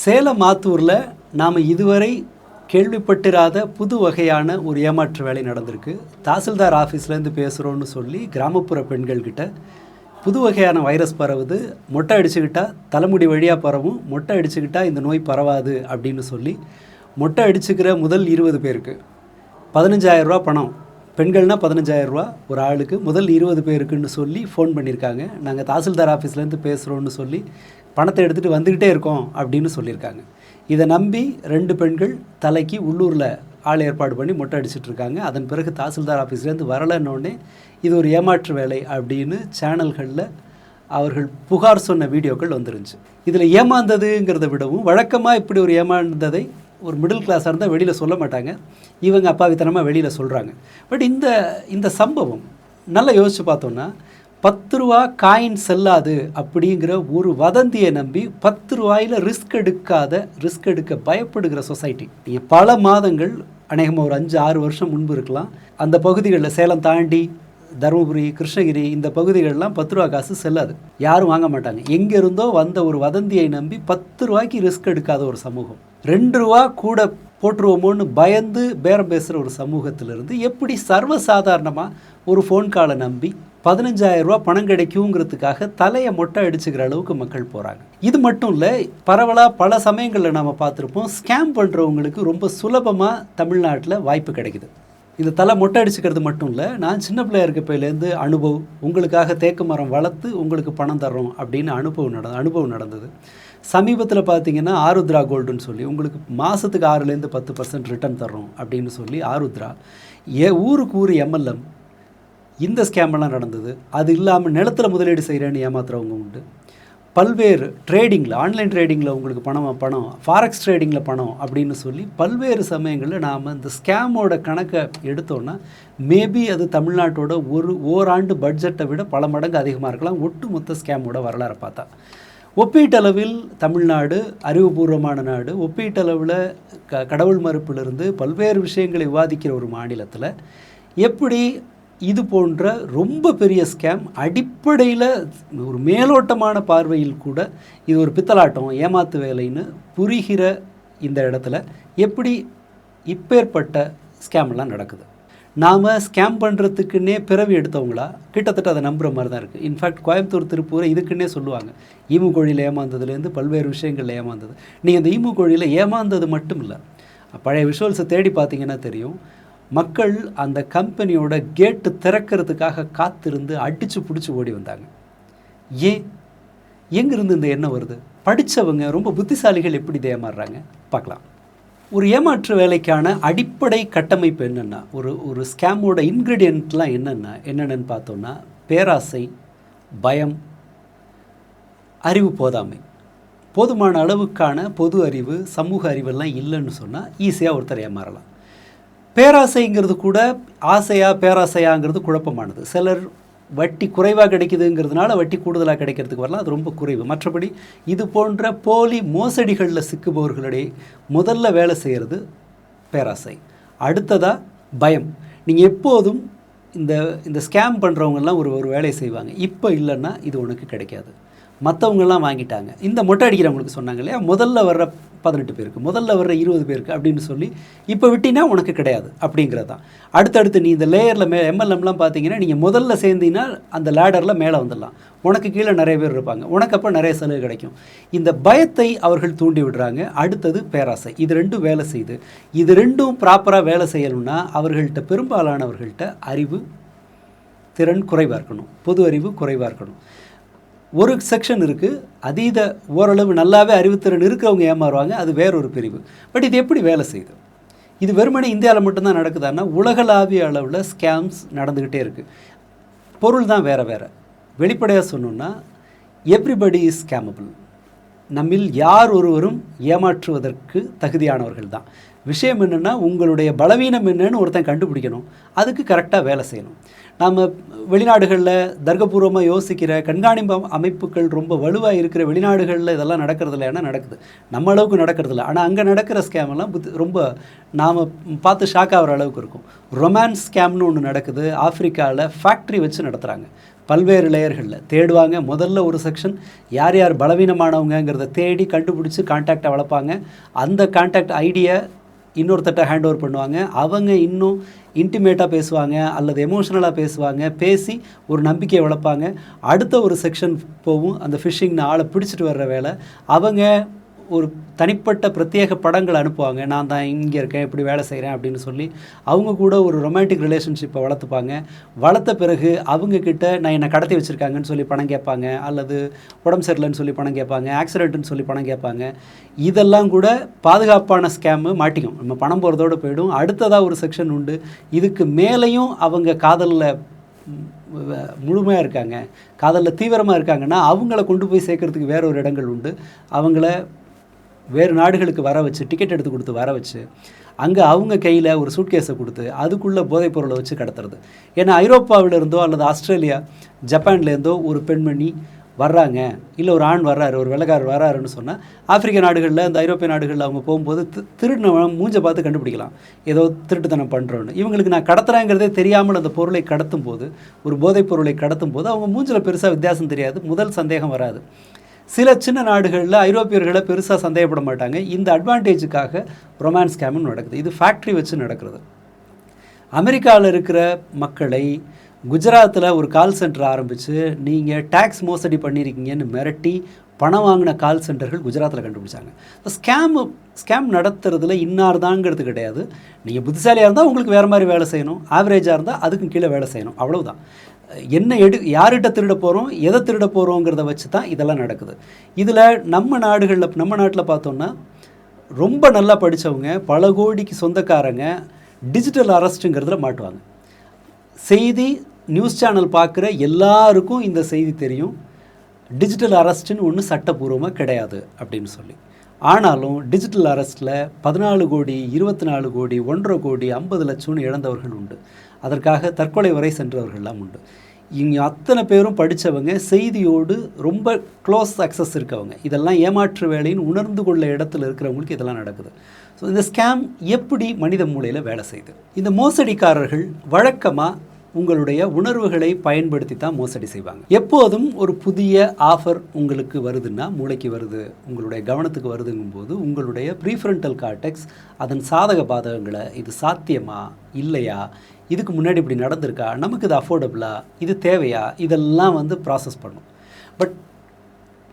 சேலம் மாத்தூரில் நாம் இதுவரை கேள்விப்பட்டிராத புது வகையான ஒரு ஏமாற்று வேலை நடந்திருக்கு. தாசில்தார் ஆஃபீஸ்லேருந்து பேசுகிறோன்னு சொல்லி கிராமப்புற பெண்கள்கிட்ட புது வகையான வைரஸ் பரவுது, மொட்டை அடிச்சுக்கிட்டால் தலைமுடி வழியாக பரவும், மொட்டை அடிச்சுக்கிட்டால் இந்த நோய் பரவாது அப்படின்னு சொல்லி மொட்டை அடிச்சுக்கிற முதல் 20 பேருக்கு 15,000 ரூபா பணம், பெண்கள்னால் 15,000 ரூபா ஒரு ஆளுக்கு, முதல் 20 பேருக்குன்னு சொல்லி ஃபோன் பண்ணியிருக்காங்க. நாங்கள் தாசில்தார் ஆஃபீஸ்லேருந்து பேசுகிறோன்னு சொல்லி பணத்தை எடுத்துகிட்டு வந்துக்கிட்டே இருக்கோம் அப்படின்னு சொல்லியிருக்காங்க. இதை நம்பி 2 பெண்கள் தலைக்கு உள்ளூரில் ஆள் ஏற்பாடு பண்ணி மொட்டை அடிச்சிட்ருக்காங்க. அதன் பிறகு தாசில்தார் ஆஃபீஸ்லேருந்து வரலன்னொடனே இது ஒரு ஏமாற்று வேலை அப்படின்னு சேனல்களில் அவர்கள் புகார் சொன்ன வீடியோக்கள் வந்துருந்துச்சு. இதில் ஏமாந்ததுங்கிறத விடவும் வழக்கமாக இப்படி ஒரு ஏமாந்ததை ஒரு மிடில் கிளாஸாக இருந்தால் வெளியில் சொல்ல மாட்டாங்க, இவங்க அப்பாவித்தனமாக வெளியில் சொல்கிறாங்க. பட் இந்த சம்பவம் நல்லா யோசித்து பார்த்தோன்னா 10 ரூபா காயின் செல்லாது அப்படிங்கிற ஒரு வதந்தியை நம்பி 10 ரூபாயில் ரிஸ்க் எடுக்க பயப்படுகிற சொசைட்டி. நீங்கள் பல மாதங்கள், அநேகமாக ஒரு 5-6 வருஷம் முன்பு இருக்கலாம், அந்த பகுதிகளில் சேலம் தாண்டி தருமபுரி, கிருஷ்ணகிரி இந்த பகுதிகளெலாம் 10 ரூபா காசு செல்லாது, யாரும் வாங்க மாட்டாங்க. எங்கே இருந்தோ வந்த ஒரு வதந்தியை நம்பி 10 ரூபாய்க்கு ரிஸ்க் எடுக்காத ஒரு சமூகம், 2 ரூபா கூட போட்டுருவோமோன்னு பயந்து பேரம் பேசுகிற ஒரு சமூகத்திலிருந்து எப்படி சர்வசாதாரணமாக ஒரு ஃபோன் காலை நம்பி 15,000 ரூபா பணம் கிடைக்குங்கிறதுக்காக தலையை மொட்டை அடிச்சுக்கிற அளவுக்கு மக்கள் போகிறாங்க. இது மட்டும் இல்லை, பரவலாக பல சமயங்களில் நாம் பார்த்துருப்போம், ஸ்கேம் பண்ணுறவங்களுக்கு ரொம்ப சுலபமாக தமிழ்நாட்டில் வாய்ப்பு கிடைக்குது. இந்த தலை மொட்டை அடிச்சுக்கிறது மட்டும் இல்லை, நான் சின்ன பிள்ளையா இருக்கப்பையிலேருந்து அனுபவம், உங்களுக்காக தேக்கு மரம் வளர்த்து உங்களுக்கு பணம் தர்றோம் அப்படின்னு அனுபவம் நடந்தது. சமீபத்தில் பார்த்தீங்கன்னா ஆருத்ரா கோல்டுன்னு சொல்லி உங்களுக்கு மாதத்துக்கு 6லேருந்து 10% ரிட்டர்ன் தர்றோம் அப்படின்னு சொல்லி ஆருத்ரா ஊருக்கு ஊர் MLM இந்த ஸ்கேமெல்லாம் நடந்தது. அது இல்லாமல் நிலத்தில் முதலீடு செய்கிறேன்னு ஏமாத்துறவங்க உண்டு. பல்வேறு ட்ரேடிங்கில், ஆன்லைன் ட்ரேடிங்கில் உங்களுக்கு பணம், ஃபாரெக்ஸ் ட்ரேடிங்கில் பணம் அப்படின்னு சொல்லி பல்வேறு சமயங்களில் நாம் இந்த ஸ்கேமோட கணக்கை எடுத்தோன்னா மேபி அது தமிழ்நாட்டோட ஓராண்டு பட்ஜெட்டை விட பல மடங்கு அதிகமாக இருக்கலாம் ஒட்டுமொத்த ஸ்கேமோட வரலாறை பார்த்தா. ஒப்பீட்டளவில் தமிழ்நாடு அறிவுபூர்வமான நாடு, ஒப்பீட்டளவில் கடவுள் மறுப்பிலிருந்து பல்வேறு விஷயங்களை விவாதிக்கிற ஒரு மாநிலத்தில் எப்படி இது போன்ற ரொம்ப பெரிய ஸ்கேம் அடிப்படையில் ஒரு மேலோட்டமான பார்வையில் கூட இது ஒரு பித்தலாட்டம், ஏமாத்து வேலைன்னு புரிகிற இந்த இடத்துல எப்படி இப்பேற்பட்ட ஸ்கேம்லாம் நடக்குது? நாம் ஸ்கேம் பண்ணுறதுக்குன்னே பிறவி எடுத்தவங்களா கிட்டத்தட்ட அதை நம்புகிற மாதிரி தான் இருக்குது. இன்ஃபேக்ட் கோயம்புத்தூர், திருப்பூரை இதுக்குன்னே சொல்லுவாங்க, ஈமு கோழியில் ஏமாந்ததுலேருந்து பல்வேறு விஷயங்களில் ஏமாந்தது. நீங்கள் அந்த ஈமு கோழியில் ஏமாந்தது மட்டும் இல்லை, பழைய விஷுவல்ஸை தேடி பார்த்தீங்கன்னா தெரியும், மக்கள் அந்த கம்பெனியோட கேட்டு திறக்கிறதுக்காக காத்திருந்து அடித்து பிடிச்சி ஓடி வந்தாங்க. எங்கேருந்து இந்த எண்ணம் வருது? படித்தவங்க ரொம்ப புத்திசாலிகள் எப்படி இதை ஏமாறுறாங்க பார்க்கலாம். ஒரு ஏமாற்று வேலைக்கான அடிப்படை கட்டமைப்பு என்னென்னா, ஒரு ஸ்கேமோட இன்க்ரீடியன்ட்லாம் என்னென்னு பார்த்தோன்னா பேராசை, பயம், அறிவு போதாமை, போதுமான அளவுக்கான பொது அறிவு, சமூக அறிவெல்லாம் இல்லைன்னு சொன்னால் ஈஸியாக ஒருத்தர் ஏமாறலாம். பேராசைங்கிறது கூட பேராசையாங்கிறது குழப்பமானது. சிலர் வட்டி குறைவாக கிடைக்குதுங்கிறதுனால வட்டி கூடுதலாக கிடைக்கிறதுக்கு வரலாம், அது ரொம்ப குறைவு. மற்றபடி இது போன்ற போலி மோசடிகளில் சிக்குபவர்களுடைய முதல்ல வேலை செய்கிறது பேராசை. அடுத்ததாக பயம். நீங்கள் எப்போதும் இந்த ஸ்கேம் பண்ணுறவங்கெல்லாம் ஒரு வேலையை செய்வாங்க, இப்போ இல்லைன்னா இது உனக்கு கிடைக்காது, மற்றவங்கெல்லாம் வாங்கிட்டாங்க. இந்த மொட்டை அடிக்கிறவங்களுக்கு சொன்னாங்க இல்லையா, முதல்ல வர்ற 18 பேருக்கு, முதல்ல வர்ற 20 பேருக்கு அப்படின்னு சொல்லி இப்போ விட்டினா உனக்கு கிடையாது அப்படிங்கிறது தான். அடுத்தடுத்து நீ இந்த லேயரில் MLMலாம் பார்த்தீங்கன்னா நீங்கள் முதல்ல சேர்ந்தீங்கன்னா அந்த லேடரில் மேலே வந்துடலாம், உனக்கு கீழே நிறைய பேர் இருப்பாங்க, உனக்கு அப்போ நிறைய சலுகை கிடைக்கும். இந்த பயத்தை அவர்கள் தூண்டி விடுறாங்க. அடுத்தது பேராசை. இது ரெண்டும் வேலை செய்யுது. இது ரெண்டும் ப்ராப்பராக வேலை செய்யணும்னா அவர்கள்ட்ட, பெரும்பாலானவர்கள்ட்ட அறிவு திறன் குறைவாக இருக்கணும், பொது அறிவு குறைவாக இருக்கணும். ஒரு செக்ஷன் இருக்குது, அதீத ஓரளவு நல்லாவே அறிவுத்திறன் இருக்கிறவங்க ஏமாறுவாங்க, அது வேறொரு பிரிவு. பட் இது எப்படி வேலை செய்யுது? இது வெறுமனே இந்தியாவில் மட்டும்தான் நடக்குதான்னா உலகளாவிய அளவில் ஸ்கேம்ஸ் நடந்துக்கிட்டே இருக்குது. பொருள் தான் வேறு. வெளிப்படையாக சொன்னோன்னா எவ்ரிபடி இஸ் ஸ்கேமபிள். நம்மில் யார் ஒருவரும் ஏமாற்றுவதற்கு தகுதியானவர்கள் தான். விஷயம் என்னென்னா உங்களுடைய பலவீனம் என்னன்னு ஒருத்தன் கண்டுபிடிக்கணும், அதுக்கு கரெக்டாக வேலை செய்யணும். நாம் வெளிநாடுகளில் தர்க்கபூர்வமாக யோசிக்கிற கண்காணிப்பு அமைப்புகள் ரொம்ப வலுவாக இருக்கிற வெளிநாடுகளில் இதெல்லாம் நடக்கிறதில்ல, ஏன்னா நடக்குது, நம்ம அளவுக்கு நடக்கிறதில்ல. ஆனால் அங்கே நடக்கிற ஸ்கேமெல்லாம் ரொம்ப நாம் பார்த்து ஷாக் ஆகிற அளவுக்கு இருக்கும். ரொமான்ஸ் ஸ்கேம்னு ஒன்று நடக்குது, ஆப்பிரிக்காவில் ஃபேக்ட்ரி வச்சு நடத்துகிறாங்க. பல்வேறு லேயர்களில் தேடுவாங்க. முதல்ல ஒரு செக்ஷன் யார் யார் பலவீனமானவங்கிறத தேடி கண்டுபிடிச்சி கான்டாக்டை வளர்ப்பாங்க. அந்த கான்டாக்ட் ஐடியை இன்னொருத்தட்ட ஹேண்ட் ஓவர் பண்ணுவாங்க. அவங்க இன்னும் இன்டிமேட்டாக பேசுவாங்க அல்லது எமோஷ்னலாக பேசுவாங்க. பேசி ஒரு நம்பிக்கையை வளர்ப்பாங்க. அடுத்த ஒரு செக்ஷன் போகும். அந்த ஃபிஷிங்னு ஆளை பிடிச்சிட்டு வர்ற வேலை. அவங்க ஒரு தனிப்பட்ட பிரத்யேக படங்கள் அனுப்புவாங்க. நான் தான் இங்கே இருக்கேன், இப்படி வேலை செய்கிறேன் அப்படின்னு சொல்லி அவங்க கூட ஒரு ரொமான்டிக் ரிலேஷன்ஷிப்பை வளர்த்துப்பாங்க. வளர்த்த பிறகு அவங்கக்கிட்ட நான் என்னை கடத்தி வச்சுருக்காங்கன்னு சொல்லி பணம் கேட்பாங்க, அல்லது உடம்பு சரியில்லைன்னு சொல்லி பணம் கேட்பாங்க, ஆக்சிடென்ட்னு சொல்லி பணம் கேட்பாங்க. இதெல்லாம் கூட பாதுகாப்பான ஸ்கேமு மாட்டிக்கும். நம்ம பணம் போகிறதோடு போயிடும். அடுத்ததாக ஒரு செக்ஷன் உண்டு. இதுக்கு மேலேயும் அவங்க காதலில் முழுமையாக இருக்காங்க, காதலில் தீவிரமாக இருக்காங்கன்னா அவங்கள கொண்டு போய் சேர்க்கறதுக்கு வேற ஒரு இடங்கள் உண்டு. அவங்கள வேறு நாடுகளுக்கு வர வச்சு, டிக்கெட் எடுத்து கொடுத்து வர வச்சு, அங்கே அவங்க கையில் ஒரு சூட்கேஸை கொடுத்து அதுக்குள்ளே போதைப் பொருளை வச்சு கடத்துறது. ஏன்னா ஐரோப்பாவிலிருந்தோ அல்லது ஆஸ்திரேலியா, ஜப்பான்லேருந்தோ ஒரு பெண்மணி வர்றாங்க, இல்லை ஒரு ஆண் வர்றாரு, ஒரு வெள்ளைக்காரர் வர்றாருன்னு சொன்னால் ஆப்பிரிக்க நாடுகளில், இந்த ஐரோப்பிய நாடுகளில் அவங்க போகும்போது திருடினவன் மூஞ்சை பார்த்து கண்டுபிடிக்கலாம் ஏதோ திருட்டுத்தனம் பண்ணுறோன்னு. இவங்களுக்கு நான் கடத்துறேங்கிறதே தெரியாமல் அந்த பொருளை கடத்தும் போது, ஒரு போதைப் பொருளை கடத்தும் போது அவங்க மூஞ்சில் பெருசாக வித்தியாசம் தெரியாது, முதல் சந்தேகம் வராது. சில சின்ன நாடுகளில் ஐரோப்பியர்களை பெருசாக சந்தேகப்பட மாட்டாங்க. இந்த அட்வான்டேஜுக்காக ரொமான்ஸ் ஸ்கேமும் நடக்குது. இது ஃபேக்ட்ரி வச்சு நடக்கிறது. அமெரிக்காவில் இருக்கிற மக்களை குஜராத்தில் ஒரு கால் சென்டர் ஆரம்பித்து நீங்கள் டேக்ஸ் மோசடி பண்ணியிருக்கீங்கன்னு மிரட்டி பணம் வாங்கின கால் சென்டர்கள் குஜராத்தில் கண்டுபிடிச்சாங்க. ஸ்கேம் நடத்துறதுல இன்னார் தாங்கிறது கிடையாது. நீங்கள் புத்திசாலியாக இருந்தால் உங்களுக்கு வேறு மாதிரி வேலை செய்யணும், ஆவரேஜாக இருந்தால் அதுக்கும் கீழே வேலை செய்யணும், அவ்வளவுதான். என்ன யார்கிட்ட திருட போகிறோம், எதை திருட போகிறோங்கிறத வச்சு தான் இதெல்லாம் நடக்குது. இதில் நம்ம நாட்டில் பார்த்தோன்னா ரொம்ப நல்லா படித்தவங்க, பல கோடிக்கு சொந்தக்காரங்க டிஜிட்டல் அரெஸ்ட்டுங்கிறதுல மாட்டுவாங்க. செய்தி நியூஸ் சேனல் பார்க்குற எல்லாருக்கும் இந்த செய்தி தெரியும், டிஜிட்டல் அரெஸ்ட்டுன்னு ஒன்று சட்டப்பூர்வமாக கிடையாது அப்படின்னு சொல்லி. ஆனாலும் டிஜிட்டல் அரெஸ்ட்டில் 14 கோடி, 24 கோடி, 1.5 கோடி, 50 லட்சம்னு இழந்தவர்கள் உண்டு. அதற்காக தற்கொலை வரை சென்றவர்கள்லாம் உண்டு. இங்கே அத்தனை பேரும் படித்தவங்க, செய்தியோடு ரொம்ப க்ளோஸ் அக்சஸ் இருக்கவங்க. இதெல்லாம் ஏமாற்று வேலைன்னு உணர்ந்து கொள்ள இடத்துல இருக்கிறவங்களுக்கு இதெல்லாம் நடக்குது. ஸோ இந்த ஸ்கேம் எப்படி மனித மூளையில் வேலை செய்யுது? இந்த மோசடிக்காரர்கள் வழக்கமாக உங்களுடைய உணர்வுகளை பயன்படுத்தி தான் மோசடி செய்வாங்க. எப்போதும் ஒரு புதிய ஆஃபர் உங்களுக்கு வருதுன்னா, மூளைக்கு வருது, உங்களுடைய கவனத்துக்கு வருதுங்கும்போது உங்களுடைய ப்ரீஃப்ரண்டல் கார்டெக்ஸ் அதன் சாதக பாதகங்களை, இது சாத்தியமா இல்லையா, இதுக்கு முன்னாடி இப்படி நடந்திருக்கா, நமக்கு இது அஃபோர்டபுளா, இது தேவையா, இதெல்லாம் ப்ராசஸ் பண்ணும். பட்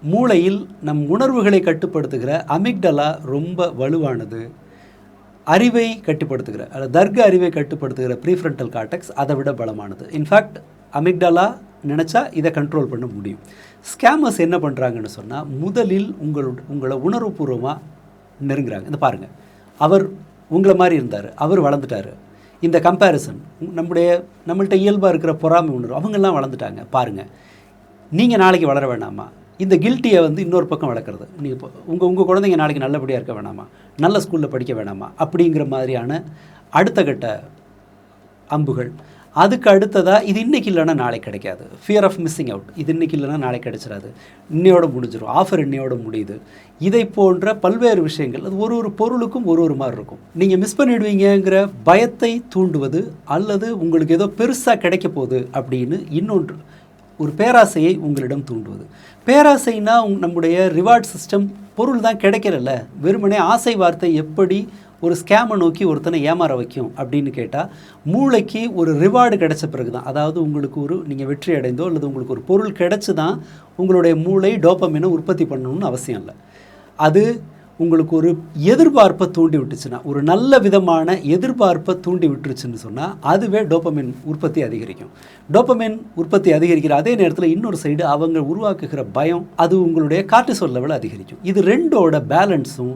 மூளையில் நம் உணர்வுகளை கட்டுப்படுத்துகிற அமிக்டலா ரொம்ப வலுவானது. அறிவை கட்டுப்படுத்துகிற அல்லது தர்க்க அறிவை கட்டுப்படுத்துகிற ப்ரீஃப்ரண்டல் கார்டெக்ஸ் அதை விட பலமானது. இன்ஃபேக்ட் அமிக்டலா நினச்சா இதை கண்ட்ரோல் பண்ண முடியும். ஸ்கேமர்ஸ் என்ன பண்ணுறாங்கன்னு சொன்னால், முதலில் உங்களை உணர்வுபூர்வமாக நெருங்குறாங்க. இந்த பாருங்கள், அவர் உங்களை மாதிரி இருந்தார், அவர் வளர்ந்துட்டார். இந்த கம்பேரிசன், நம்மள்கிட்ட இயல்பாக இருக்கிற பொறாமை உணர்வு, அவங்கெல்லாம் வளர்ந்துட்டாங்க பாருங்கள், நீங்கள் நாளைக்கு வளர வேணாமா? இந்த கில்ட்டியை இன்னொரு பக்கம் வளர்க்குறது. நீங்கள் உங்கள் குழந்தைங்க நாளைக்கு நல்லபடியாக இருக்க வேணாமா, நல்ல ஸ்கூலில் படிக்க வேணாமா, அப்படிங்கிற மாதிரியான அடுத்த கட்ட அம்புகள். அதுக்கு அடுத்ததாக இது இன்றைக்கி இல்லைன்னா நாளைக்கு கிடைக்காது, ஃபியர் ஆஃப் மிஸ்ஸிங் அவுட், இது இன்றைக்கி இல்லைன்னா நாளைக்கு கிடைச்சிடாது, இன்னையோட முடிஞ்சிடும், ஆஃபர் இன்னையோட முடியுது. இதை போன்ற பல்வேறு விஷயங்கள், அது ஒரு பொருளுக்கும் ஒரு மாதிரி இருக்கும். நீங்கள் மிஸ் பண்ணிடுவீங்கிற பயத்தை தூண்டுவது, அல்லது உங்களுக்கு ஏதோ பெருசாக கிடைக்க போகுது அப்படின்னு இன்னொன்று ஒரு பேராசையை உங்களிடம் தூண்டுவது. பேராசைனா நம்முடைய ரிவார்ட் சிஸ்டம், பொருள் தான் கிடைக்கிறல்ல, வெறுமனே ஆசை வார்த்தை எப்படி ஒரு ஸ்கேமை நோக்கி ஒருத்தனை ஏமாற வைக்கும் அப்படின்னு கேட்டால், மூளைக்கு ஒரு ரிவார்டு கிடைச்ச பிறகு தான், அதாவது உங்களுக்கு நீங்கள் வெற்றி அடைந்தோ அல்லது உங்களுக்கு ஒரு பொருள் கிடைச்சி தான் உங்களுடைய மூளை டோபமைனை உற்பத்தி பண்ணணும்னு அவசியம் இல்லை. அது உங்களுக்கு ஒரு எதிர்பார்ப்பை தூண்டி விட்டுச்சுன்னா, ஒரு நல்ல விதமான எதிர்பார்ப்பை தூண்டி விட்டுருச்சுன்னு சொன்னால் அதுவே டோபமைன் உற்பத்தி அதிகரிக்கும். டோபமைன் உற்பத்தி அதிகரிக்கிற அதே நேரத்தில் இன்னொரு சைடு அவங்க உருவாக்குகிற பயம், அது உங்களுடைய கார்டிசோல் லெவலை அதிகரிக்கும். இது ரெண்டோட பேலன்ஸும்,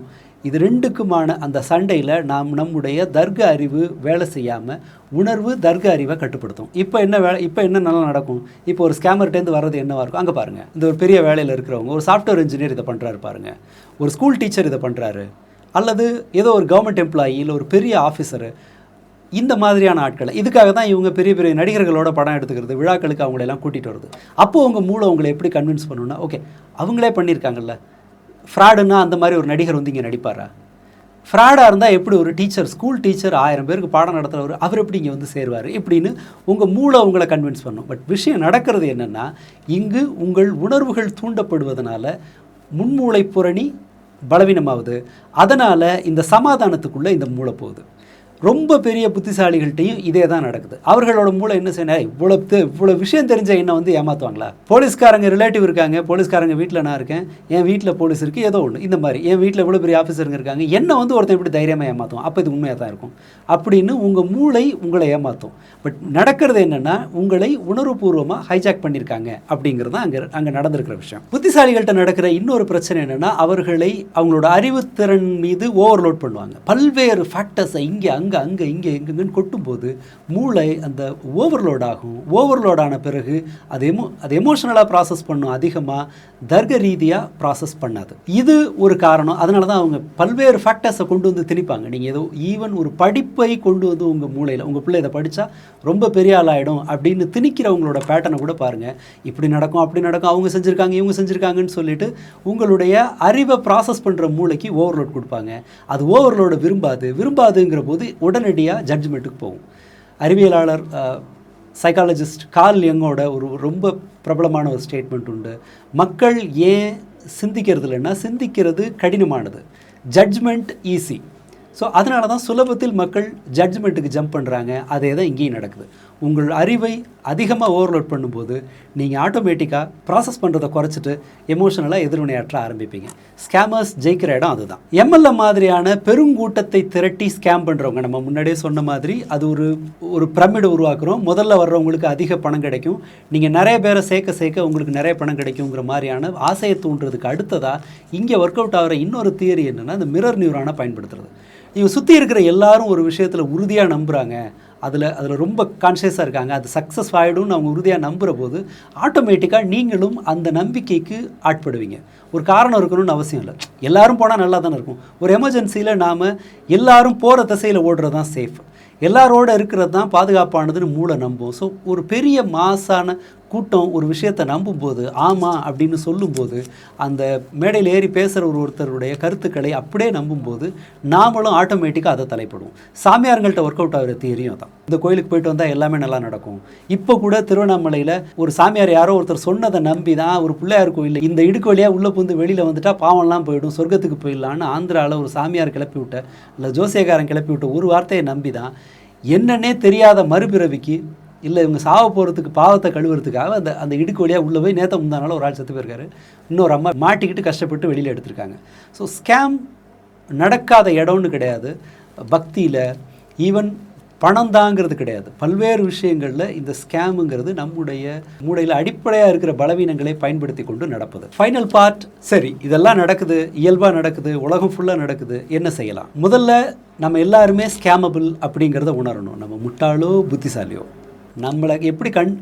இது ரெண்டுக்குமான அந்த சண்டையில் நம்முடைய தர்க்க அறிவு வேலை செய்யாமல் உணர்வு தர்க்க அறிவை கட்டுப்படுத்தும். இப்போ என்ன நல்லா நடக்கும்? இப்போ ஒரு ஸ்கேமர்கிட்டேருந்து வர்றது என்னவாக இருக்கும்? அங்கே பாருங்கள், இந்த ஒரு பெரிய வேலையில் இருக்கிறவங்க, ஒரு சாஃப்ட்வேர் இன்ஜினியர் இதை பண்ணுறாரு பாருங்கள், ஒரு ஸ்கூல் டீச்சர் இதை பண்ணுறாரு, அல்லது ஏதோ ஒரு கவர்மெண்ட் எம்ப்ளாயி, இல்லை ஒரு பெரிய ஆஃபீஸரு, இந்த மாதிரியான ஆட்களை. இதுக்காக தான் இவங்க பெரிய பெரிய நடிகர்களோட படம் எடுத்துக்கிறது, விழாக்களுக்கு அவங்களெல்லாம் கூட்டிகிட்டு வருது. அப்போது உங்கள் மூளை உங்களை எப்படி கன்வின்ஸ் பண்ணணும்னா, ஓகே அவங்களே பண்ணியிருக்காங்கல்ல, ஃப்ராடுன்னா அந்த மாதிரி ஒரு நடிகர் இங்கே நடிப்பாரா, ஃப்ராடாக இருந்தால் எப்படி ஒரு டீச்சர், ஸ்கூல் டீச்சர் 1000 பேருக்கு பாடம் நடத்துகிறவர் அவர் எப்படி இங்கே வந்து சேருவார் இப்படின்னு உங்கள் மூளை உங்களை கன்வின்ஸ் பண்ணும். பட் விஷயம் நடக்கிறது என்னென்னா, இங்கு உங்கள் உணர்வுகள் தூண்டப்படுவதனால முன்மூளை புரணி பலவீனமாகுது. அதனால் இந்த சமாதானத்துக்குள்ளே இந்த மூளை போகுது. ரொம்ப பெரிய புத்திசாலிகள்கிட்டையும் இதே தான் நடக்குது. அவர்களோட மூளை என்ன செய்யணும், இவ்வளோ விஷயம் தெரிஞ்ச என்ன வந்து ஏமாற்றுவாங்களா, போலீஸ்காரங்க ரிலேட்டிவ் இருக்காங்க, போலீஸ்காரங்க வீட்டில் நான் இருக்கேன், என் வீட்டில் போலீஸ் இருக்குது, ஏதோ ஒன்று இந்த மாதிரி என் வீட்டில் இவ்வளோ பெரிய ஆஃபீஸருங்க இருக்காங்க, என்ன வந்து ஒருத்தன் இப்படி தைரியமாக ஏமாற்றுவோம், அப்போ இது உண்மையாக தான் இருக்கும் அப்படின்னு உங்கள் மூளை உங்களை ஏமாற்றும். பட் நடக்கிறது என்னென்னா, உங்களை உணர்வுபூர்வமாக ஹைஜாக் பண்ணியிருக்காங்க அப்படிங்கிறது தான் அங்கே நடந்திருக்கிற விஷயம். புத்திசாலிகள்கிட்ட நடக்கிற இன்னொரு பிரச்சனை என்னென்னா, அவர்களை அவங்களோட அறிவுத்திறன் மீது ஓவர்லோட் பண்ணுவாங்க. பல்வேறு ஃபேக்டர்ஸை இங்கே அங்கே இங்கே எங்கெங்கன்னு கொட்டும்போது மூளை அந்த ஓவர்லோட் ஆகும். ஓவர்லோட் ஆன பிறகு அது எமோஷனலாக ப்ராசஸ் பண்ணும், அதிகமாக தர்க்க ரீதியாக ப்ராசஸ் பண்ணாது. இது ஒரு காரணம். அதனால தான் அவங்க பல்வேறு ஃபேக்டர்ஸை கொண்டு வந்து திணிப்பாங்க. நீங்கள் ஏதோ ஈவன் ஒரு படிப்பை கொண்டு வந்து உங்கள் மூளையில் உங்கள் பிள்ளை இதை படித்தா ரொம்ப பெரிய ஆள் ஆகிடும் அப்படின்னு திணிக்கிறவங்களோட பேட்டர்னை கூட பாருங்கள். இப்படி நடக்கும் அப்படி நடக்கும், அவங்க செஞ்சுருக்காங்க இவங்க செஞ்சுருக்காங்கன்னு சொல்லிட்டு உங்களுடைய அறிவை ப்ராசஸ் பண்ணுற மூளைக்கு ஓவர்லோட் கொடுப்பாங்க. அது ஓவர்லோடை விரும்பாதுங்கிற போது உடனடியாக ஜட்ஜ்மெண்ட்டுக்கு போகும். அறிவியலாளர் சைக்காலஜிஸ்ட் கார்ல் யங்கோட ஒரு ரொம்ப பிரபலமான ஒரு ஸ்டேட்மெண்ட் உண்டு. மக்கள் ஏன் சிந்திக்கிறது இல்லைன்னா, சிந்திக்கிறது கடினமானது, ஜட்ஜ்மெண்ட் ஈஸி. ஸோ அதனால தான் சுலபத்தில் மக்கள் ஜட்ஜ்மெண்ட்டுக்கு ஜம்ப் பண்ணுறாங்க. அதே தான் இங்கேயும் நடக்குது. உங்கள் அறிவை அதிகமாக ஓவர்லோட் பண்ணும்போது நீங்கள் ஆட்டோமேட்டிக்காக ப்ராசஸ் பண்ணுறதை குறைச்சிட்டு எமோஷனலாக எதிர்வினையாற்ற ஆரம்பிப்பீங்க. ஸ்கேமர்ஸ் ஜெயிக்கிற இடம் அதுதான். எம்எல்ஏ மாதிரியான பெருங்கூட்டத்தை திரட்டி ஸ்கேம் பண்ணுறவங்க, நம்ம முன்னாடியே சொன்ன மாதிரி அது ஒரு பிரமிடு உருவாக்குறோம். முதல்ல வர்றவங்களுக்கு அதிக பணம் கிடைக்கும், நீங்கள் நிறைய பேரை சேர்க்க உங்களுக்கு நிறைய பணம் கிடைக்குங்கிற மாதிரியான ஆசையை தூண்டுறதுக்கு அடுத்ததாக இங்கே ஒர்க் அவுட் ஆகிற இன்னொரு தியரி என்னென்னா, இந்த மிரர் நியூரானை பயன்படுத்துறது. இவங்க சுற்றி இருக்கிற எல்லாரும் ஒரு விஷயத்தில் உறுதியாக நம்புகிறாங்க, அதில் ரொம்ப கான்ஷியஸாக இருக்காங்க, அது சக்ஸஸ் ஆகிடும்னு அவங்க உறுதியாக நம்புகிற போது ஆட்டோமேட்டிக்காக நீங்களும் அந்த நம்பிக்கைக்கு ஆட்படுவீங்க. ஒரு காரணம் இருக்கணும்னு அவசியம் இல்லை, எல்லாரும் போனால் நல்லா தானே இருக்கும். ஒரு எமர்ஜென்சியில் நாம் எல்லாரும் போகிற திசையில் ஓடுறது தான் சேஃப், எல்லாரோட இருக்கிறது தான் பாதுகாப்பானதுன்னு மூளை நம்பும். ஸோ ஒரு பெரிய மாசான கூட்டம் ஒரு விஷயத்தை நம்பும்போது, ஆமாம் அப்படின்னு சொல்லும்போது, அந்த மேடையில் ஏறி பேசுகிற ஒருத்தருடைய கருத்துக்களை அப்படியே நம்பும்போது நாமளும் ஆட்டோமேட்டிக்காக அதை தலைப்படுவோம். சாமியார்கள்ட்ட ஒர்க் அவுட் ஆகிற தியரியும் தான். இந்த கோயிலுக்கு போயிட்டு வந்தால் எல்லாமே நல்லா நடக்கும். இப்போ கூட திருவண்ணாமலையில் ஒரு சாமியார் யாரோ ஒருத்தர் சொன்னதை நம்பி தான், ஒரு பிள்ளையார் கோயில் இந்த இடுக்கு வழியாக உள்ளே புந்து வெளியில் வந்துட்டால் பாவம்லாம் போயிடும், சொர்க்கத்துக்கு போயிடலான்னு ஆந்திராவில் ஒரு சாமியார் கிளப்பி விட்ட, இல்லை ஜோசியக்காரன் கிளப்பி விட்ட ஒரு வார்த்தையை நம்பி தான் என்னன்னே தெரியாத மறுபிறவிக்கு, இல்லை இவங்க சாவ போகிறதுக்கு பாவத்தை கழுவுறதுக்காக அந்த இடுக்கு வழியாக உள்ளே போய் நேற்று முந்தானால ஒரு ஆள் செத்து போயிருக்காரு, இன்னொரு அம்மா மாட்டிக்கிட்டு கஷ்டப்பட்டு வெளியில் எடுத்திருக்காங்க. ஸோ ஸ்கேம் நடக்காத இடம்னு கிடையாது. பக்தியில் ஈவன் பணம் தாங்கிறது கிடையாது. பல்வேறு விஷயங்களில் இந்த ஸ்கேமுங்கிறது நம்முடைய மூளையில் அடிப்படையாக இருக்கிற பலவீனங்களை பயன்படுத்தி கொண்டு நடப்பது. ஃபைனல் பார்ட், சரி இதெல்லாம் நடக்குது, இயல்பாக நடக்குது, உலகம் ஃபுல்லாக நடக்குது, என்ன செய்யலாம்? முதல்ல நம்ம எல்லாருமே ஸ்கேமபிள் அப்படிங்கிறத உணரணும். நம்ம முட்டாளோ புத்திசாலியோ, நம்மளை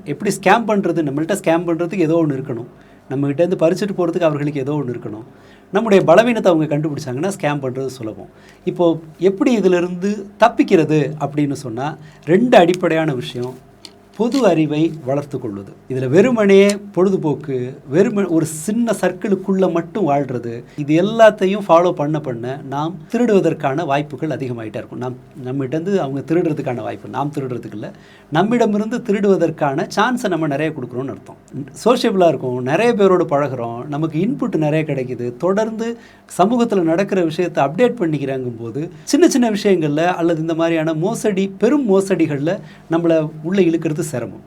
எப்படி ஸ்கேம் பண்ணுறது, நம்மள்கிட்ட ஸ்கேம் பண்ணுறதுக்கு ஏதோ ஒன்று இருக்கணும், நம்மகிட்டேருந்து பறிச்சுட்டு போகிறதுக்கு அவர்களுக்கு ஏதோ ஒன்று இருக்கணும். நம்முடைய பலவீனத்தை அவங்க கண்டுபிடிச்சாங்கன்னா ஸ்கேம் பண்ணுறது சுலபம். இப்போது எப்படி இதிலிருந்து தப்பிக்கிறது அப்படின்னு சொன்னால், 2 அடிப்படையான விஷயம். பொது அறிவை வளர்த்து கொள்வது. இதில் வெறுமனே பொழுதுபோக்கு, ஒரு சின்ன சர்க்கிளுக்குள்ளே மட்டும் வாழ்கிறது, இது எல்லாத்தையும் ஃபாலோ பண்ண நாம் திருடுவதற்கான வாய்ப்புகள் அதிகமாகிட்டே இருக்கும். நம்மகிட்டேருந்து அவங்க திருடுறதுக்கான வாய்ப்பு, நாம் திருடுறதுக்கு இல்லை, நம்மிடமிருந்து திருடுவதற்கான சான்ஸை நம்ம நிறைய கொடுக்குறோன்னு அர்த்தம். சோஷியபிளாக இருக்கும், நிறைய பேரோடு பழகிறோம், நமக்கு இன்புட் நிறைய கிடைக்குது, தொடர்ந்து சமூகத்தில் நடக்கிற விஷயத்தை அப்டேட் பண்ணிக்கிறாங்கும் போது சின்ன சின்ன விஷயங்களில் அல்லது இந்த மாதிரியான பெரும் மோசடிகளில் நம்மளை உள்ளே இழுக்கிறது சிரமம்.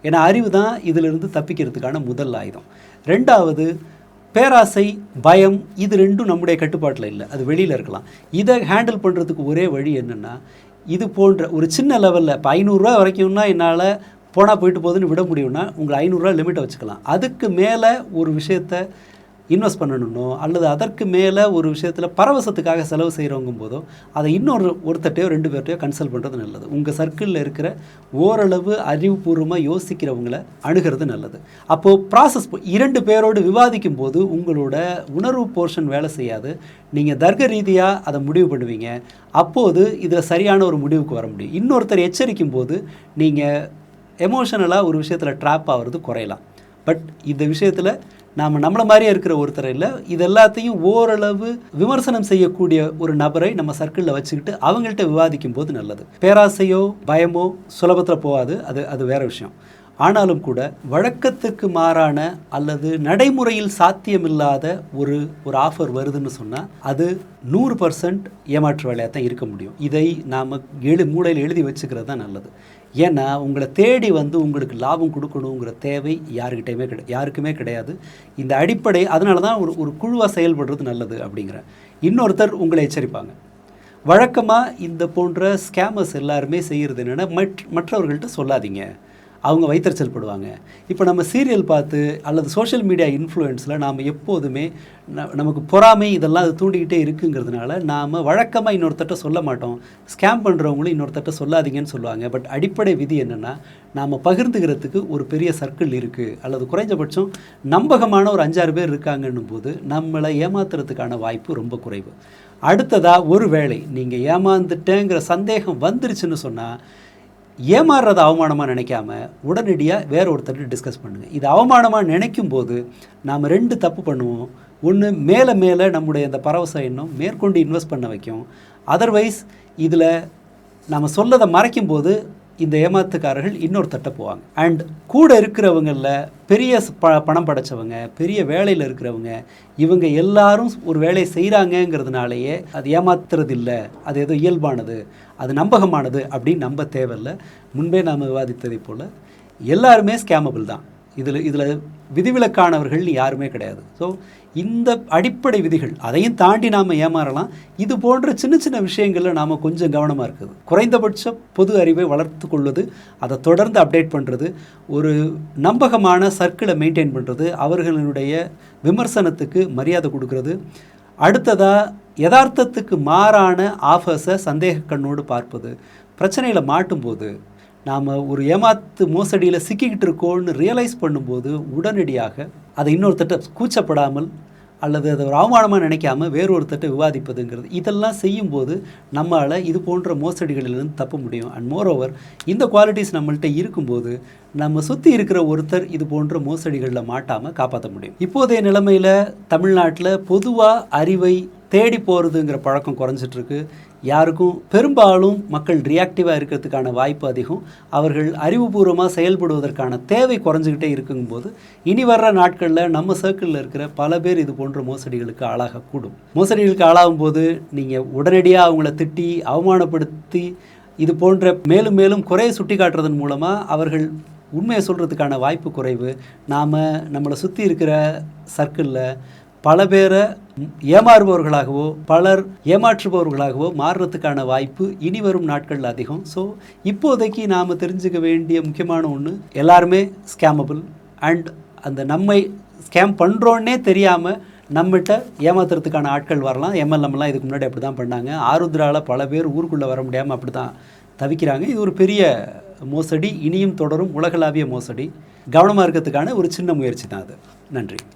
ஏன்னா அறிவு தான் இதிலிருந்து தப்பிக்கிறதுக்கான முதல் ஆயுதம். 2வது பேராசை, பயம், இது 2ம் நம்முடைய கட்டுப்பாட்டில் இல்லை, அது வெளியில் இருக்கலாம். இதை ஹேண்டில் பண்ணுறதுக்கு ஒரே வழி என்னென்னா, இது போன்ற ஒரு சின்ன லெவலில் இப்போ 500 ரூபா வரைக்கும்னா என்னால் போனால் போயிட்டு போகுதுன்னு விட முடியும்னா உங்களை 500 ரூபா லிமிட்டை வச்சுக்கலாம். அதுக்கு மேலே ஒரு விஷயத்தை இன்வெஸ்ட் பண்ணணுன்னோ அல்லது அதற்கு மேலே ஒரு விஷயத்தில் பரவசத்துக்காக செலவு செய்கிறவங்கும் போதோ அதை ஒருத்தட்டையோ 2 பேர்ட்டையோ கன்சல்ட் பண்ணுறது நல்லது. உங்கள் சர்க்கிளில் இருக்கிற ஓரளவு அறிவுபூர்வமாக யோசிக்கிறவங்களை அணுகிறது நல்லது. அப்போது ப்ராசஸ் 2 பேரோடு விவாதிக்கும் போது உங்களோட உணர்வு போர்ஷன் வேலை செய்யாது, நீங்கள் தர்க்க ரீதியாக அதை முடிவு பண்ணுவீங்க. அப்போது இதில் சரியான ஒரு முடிவுக்கு வர முடியும். இன்னொருத்தர் எச்சரிக்கும் போது நீங்கள் எமோஷனலாக ஒரு விஷயத்தில் ட்ராப் ஆகிறது குறையலாம். பட் இந்த விஷயத்தில் நம்மளை மாதிரியே இருக்கிற ஒருத்தர் இல்லை, இது எல்லாத்தையும் ஓரளவு விமர்சனம் செய்யக்கூடிய ஒரு நபரை நம்ம சர்க்கிளில் வச்சுக்கிட்டு அவங்கள்ட்ட விவாதிக்கும் போது நல்லது. பேராசையோ பயமோ சுலபத்தில் போகாது, அது வேற விஷயம். ஆனாலும் கூட வழக்கத்துக்கு மாறான அல்லது நடைமுறையில் சாத்தியமில்லாத ஒரு ஆஃபர் வருதுன்னு சொன்னால் அது 100% ஏமாற்று வேலையாக தான் இருக்க முடியும். இதை நாம் மூளையில் எழுதி வச்சுக்கிறது தான் நல்லது. ஏன்னா உங்களை தேடி வந்து உங்களுக்கு லாபம் கொடுக்கணுங்கிற தேவை யாருக்குமே கிடையாது. இந்த அடிப்படை அதனால தான் ஒரு குழுவாக செயல்படுறது நல்லது அப்படிங்கிற. இன்னொருத்தர் உங்களை எச்சரிப்பாங்க. வழக்கமாக இந்த போன்ற ஸ்கேமர்ஸ் எல்லாருமே செய்கிறது என்னென்னா, மற்றவர்கள்ட்ட சொல்லாதீங்க, அவங்க வைத்தறிச்சல் படுவாங்க. இப்போ நம்ம சீரியல் பார்த்து அல்லது சோஷியல் மீடியா இன்ஃப்ளூயன்ஸில் நாம் எப்போதுமே நமக்கு பொறாமை இதெல்லாம் அது தூண்டிக்கிட்டே இருக்குங்கிறதுனால நாம் வழக்கமாக இன்னொருத்தட்ட சொல்ல மாட்டோம். ஸ்கேம் பண்ணுறவங்களும் இன்னொருத்தட்ட சொல்லாதீங்கன்னு சொல்லுவாங்க. பட் அடிப்படை விதி என்னென்னா, நாம் பகிர்ந்துக்கிறதுக்கு ஒரு பெரிய சர்க்கிள் இருக்குது, அல்லது குறைஞ்சபட்சம் நம்பகமான ஒரு 5-6 பேர் இருக்காங்கன்னும் போது நம்மளை ஏமாத்துறதுக்கான வாய்ப்பு ரொம்ப குறைவு. அடுத்ததாக, ஒரு வேளை நீங்கள் ஏமாந்துட்டேங்கிற சந்தேகம் வந்துருச்சுன்னு சொன்னால், ஏமாறுறதை அவமானமாக நினைக்காம உடனடியாக வேற ஒருத்தர் டிஸ்கஸ் பண்ணுங்கள். இது அவமானமாக நினைக்கும் போது நாம் 2 தப்பு பண்ணுவோம். ஒன்று, மேலே நம்முடைய இந்த பரவச எண்ணம் மேற்கொண்டு இன்வெஸ்ட் பண்ண வைக்கும். அதர்வைஸ் இதில் நம்ம சொல்லதை மறைக்கும் போது இந்த ஏமாத்துக்காரர்கள் இன்னொருத்தட்ட போவாங்க. அண்ட் கூட இருக்கிறவங்களில் பெரிய பணம் படைச்சவங்க, பெரிய வேலையில் இருக்கிறவங்க, இவங்க எல்லாரும் ஒரு வேலையை செய்கிறாங்கங்கிறதுனாலேயே அது ஏமாத்துறது இல்லை, அது ஏதோ இயல்பானது, அது நம்பகமானது அப்படின்னு நம்ப தேவையில்லை. முன்பே நாம் விவாதித்ததை போல் எல்லாருமே ஸ்கேமபிள் தான். இதில் விதிவிலக்கானவர்கள் யாருமே கிடையாது. ஸோ இந்த அடிப்படை விதிகள், அதையும் தாண்டி நாம் ஏமாறலாம். இது போன்ற சின்ன விஷயங்களில் நாம் கொஞ்சம் கவனமாக இருக்குது. குறைந்தபட்ச பொது அறிவை வளர்த்து கொள்வது, அதை தொடர்ந்து அப்டேட் பண்ணுறது, ஒரு நம்பகமான சர்க்கிளை மெயின்டைன் பண்ணுறது, அவர்களுடைய விமர்சனத்துக்கு மரியாதை கொடுக்கறது, அடுத்ததாக யதார்த்தத்துக்கு மாறான ஆஃபர்ஸை சந்தேக கண்ணோடு பார்ப்பது, பிரச்சனையில் மாட்டும்போது நாம் ஒரு ஏமாத்து மோசடியில் சிக்கிக்கிட்டு இருக்கோன்னு ரியலைஸ் பண்ணும்போது உடனடியாக அதை இன்னொருத்தட்ட கூச்சப்படாமல் அல்லது அதை ஒரு அவமானமாக நினைக்காமல் வேறொருத்தட்ட விவாதிப்பதுங்கிறது, இதெல்லாம் செய்யும்போது நம்மளால் இது போன்ற மோசடிகளிலிருந்து தப்ப முடியும். அண்ட் மோரோவர், இந்த குவாலிட்டிஸ் நம்மள்கிட்ட இருக்கும்போது நம்ம சுற்றி இருக்கிற ஒருத்தர் இது போன்ற மோசடிகளில் மாட்டாமல் காப்பாற்ற முடியும். இப்போதைய நிலைமையில் தமிழ்நாட்டில் பொதுவாக அறிவை தேடி போகிறதுங்கிற பழக்கம் குறைஞ்சிட்ருக்கு. யாருக்கும் பெரும்பாலும் மக்கள் ரியாக்டிவாக இருக்கிறதுக்கான வாய்ப்பு அதிகம். அவர்கள் அறிவுபூர்வமாக செயல்படுவதற்கான தேவை குறைஞ்சிக்கிட்டே இருக்கும்போது இனி வர்ற நாட்களில் நம்ம சர்க்கிளில் இருக்கிற பல பேர் இது போன்ற மோசடிகளுக்கு ஆளாகக்கூடும். மோசடிகளுக்கு ஆளாகும் போது நீங்கள் உடனடியாக அவங்கள திட்டி அவமானப்படுத்தி இது போன்ற மேலும் மேலும் குறையை சுட்டி காட்டுறதன் மூலமாக அவர்கள் உண்மையை சொல்கிறதுக்கான வாய்ப்பு குறைவு. நம்மளை சுற்றி இருக்கிற சர்க்கிளில் பல பேரை ஏமாறுபவர்களாகவோ பலர் ஏமாற்றுபவர்களாகவோ மாறுறதுக்கான வாய்ப்பு இனி வரும் நாட்களில் அதிகம். ஸோ இப்போதைக்கு நாம் தெரிஞ்சுக்க வேண்டிய முக்கியமான ஒன்று, எல்லாருமே ஸ்கேமபிள். அண்ட் அந்த நம்மை ஸ்கேம் பண்ணுறோன்னே தெரியாமல் நம்மகிட்ட ஏமாத்துறதுக்கான ஆட்கள் வரலாம். எம்எல்எம்லாம் இதுக்கு முன்னாடி அப்படி தான் பண்ணாங்க. ஆருத்ராவில் பல பேர் ஊருக்குள்ளே வர முடியாமல் அப்படி தான் தவிக்கிறாங்க. இது ஒரு பெரிய மோசடி, இனியும் தொடரும் உலகளாவிய மோசடி. கவனமாக இருக்கிறதுக்கான ஒரு சின்ன முயற்சி தான் அது. நன்றி.